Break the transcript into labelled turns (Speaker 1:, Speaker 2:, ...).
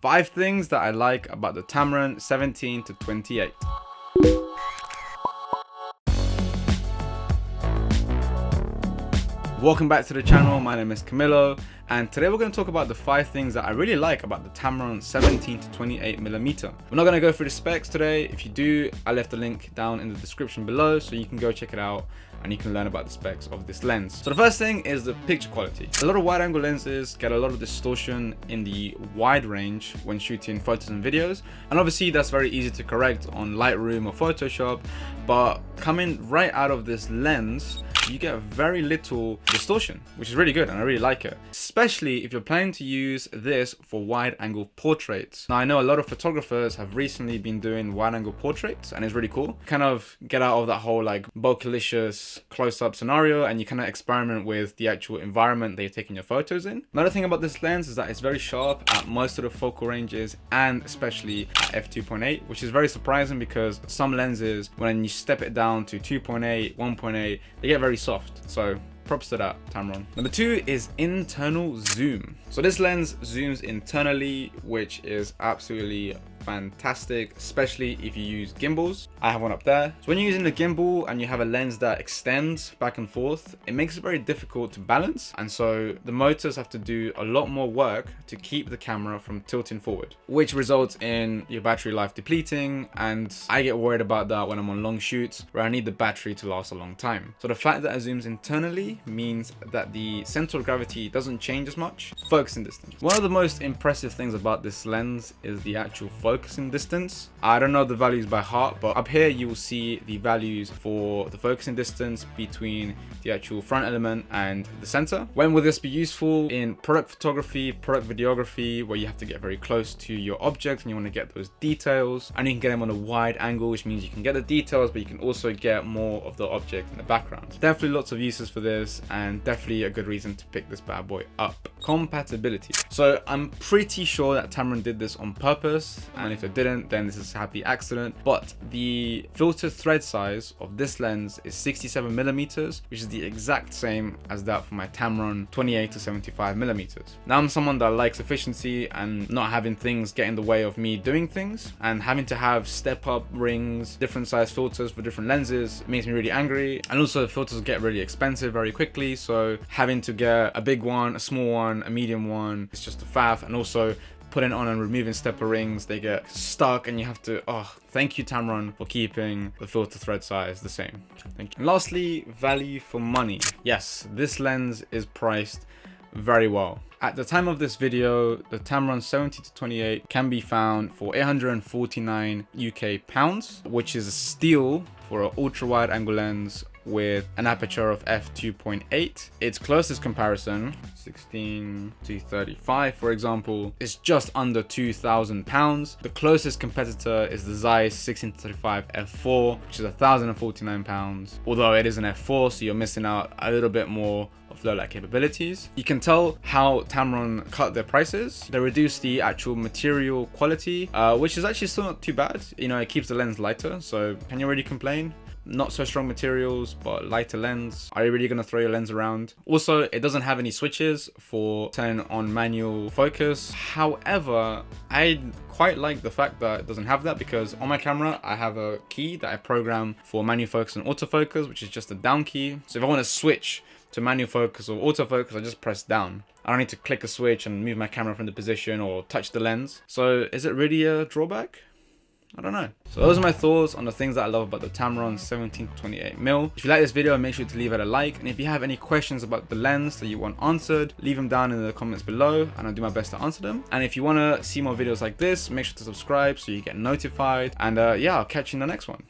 Speaker 1: 5 things that I like about the Tamron 17-28. Welcome back to the channel. My name is Camilo, and today we're going to talk about the 5 things that I really like about the Tamron 17-28mm. We're not going to go through the specs today. If you do, I left a link down in the description below so you can go check it out and you can learn about the specs of this lens. So the first thing is the picture quality. A lot of wide angle lenses get a lot of distortion in the wide range when shooting photos and videos, and obviously that's very easy to correct on Lightroom or Photoshop, but coming right out of this lens, you get very little distortion, which is really good and I really like it, especially if you're planning to use this for wide angle portraits. Now I know a lot of photographers have recently been doing wide angle portraits and it's really cool. Kind of get out of that whole like bokeh-licious close-up scenario and you kind of experiment with the actual environment that you're taking your photos in. Another thing about this lens is that it's very sharp at most of the focal ranges and especially at f2.8, which is very surprising because some lenses, when you step it down to 2.8, 1.8, they get very soft. So props to that, Tamron. Number 2 is internal zoom. So this lens zooms internally, which is absolutely fantastic, especially if you use gimbals. I have one up there. So when you're using the gimbal and you have a lens that extends back and forth, it makes it very difficult to balance, and so the motors have to do a lot more work to keep the camera from tilting forward, which results in your battery life depleting, and I get worried about that when I'm on long shoots where I need the battery to last a long time. So the fact that it zooms internally means that the center of gravity doesn't change as much. Focusing distance. One of the most impressive things about this lens is the actual focusing distance. I don't know the values by heart, but up here you will see the values for the focusing distance between the actual front element and the center. When will this be useful? In product photography, product videography, where you have to get very close to your object and you want to get those details, and you can get them on a wide angle, which means you can get the details but you can also get more of the object in the background. Definitely lots of uses for this and definitely a good reason to pick this bad boy up. Compatibility. So I'm pretty sure that Tamron did this on purpose, and if they didn't, then this is a happy accident. But the filter thread size of this lens is 67mm, which is the exact same as that for my Tamron 28-75mm. Now I'm someone that likes efficiency and not having things get in the way of me doing things, and having to have step up rings, different size filters for different lenses makes me really angry. And also the filters get really expensive very quickly, so having to get a big one, a small one, a medium one, it's just a faff. And also putting on and removing stepper rings, they get stuck and you have to, thank you Tamron for keeping the filter thread size the same. Thank you. And lastly, value for money. Yes, this lens is priced very well. At the time of this video, the Tamron 70-28 can be found for 849 UK pounds, which is a steal for an ultra wide angle lens with an aperture of f2.8. Its closest comparison, 16-35 for example, is just under £2,000. The closest competitor is the Zeiss 16-35 f4, which is £1,049, although it is an f4, so you're missing out a little bit more of low light capabilities. You can tell how Tamron cut their prices. They reduced the actual material quality, which is actually still not too bad. You know, it keeps the lens lighter, so can you really complain? Not so strong materials, but lighter lens. Are you really gonna throw your lens around? Also, it doesn't have any switches for turning on manual focus. However, I quite like the fact that it doesn't have that, because on my camera I have a key that I program for manual focus and autofocus, which is just a down key. So if I want to switch to manual focus or autofocus, I just press down. I don't need to click a switch and move my camera from the position or touch the lens. So is it really a drawback? I don't know. So those are my thoughts on the things that I love about the Tamron 17-28mm. If you like this video, make sure to leave it a like. And if you have any questions about the lens that you want answered, leave them down in the comments below and I'll do my best to answer them. And if you want to see more videos like this, make sure to subscribe so you get notified. And yeah, I'll catch you in the next one.